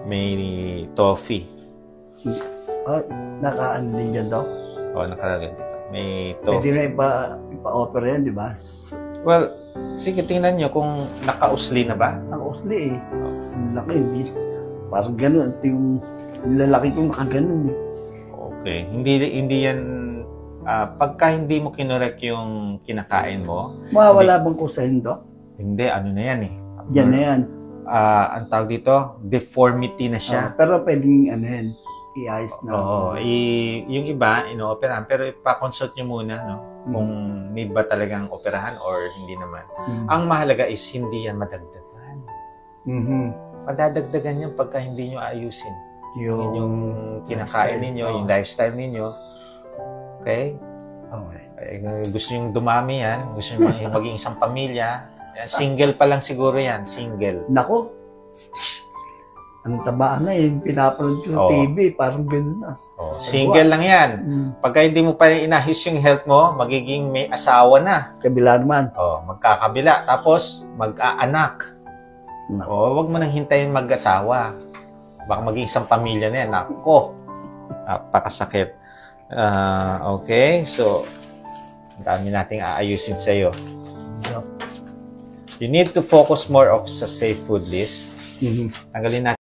May toffee. Oh, naka-ano din dyan daw. O, nakalagay dito. May Pwede toffee. na ipa-offer yan, di ba? Well, sige, tingnan nyo kung naka-usli na ba. Naka-usli eh. Ang laki, hindi. Parang ganun. Ito yung lalaki kong nakaganon eh. Okay. Hindi yan, pagka hindi mo kinorek yung kinakain mo, Mawawala bang kusahin, Dok? hindi, ano na yan eh. Yan na yan. Ang tawag dito, deformity na siya. Pero pwedeng ano yan, i-ayos na. Oo. Yung iba, ino-operahan. Pero ipa-consult nyo muna, no? Kung need ba talagang operahan or hindi naman. Ang mahalaga is hindi yan madagdagan. Madadagdagan yan pagka hindi nyo ayusin. Yung kinakain ninyo, yung lifestyle ninyo. Okay? Okay. Gusto nyo dumami yan. Gusto nyo maging isang pamilya. Single pa lang siguro yan. Single. Nako. Ang taba na yung pinapanood ko sa TV, parang gano'n na. Single lang yan. Pagka hindi mo pa inayos yung health mo, magiging may asawa na. Kabila naman. Magkakabila. Tapos, mag-aanak. Wag mo nang hintayin mag-asawa. Baka maging isang pamilya na yan. Nako. Napakasakit. Okay. So, dami nating aayusin sa'yo. You need to focus more of sa safe food list. Tanggalin natin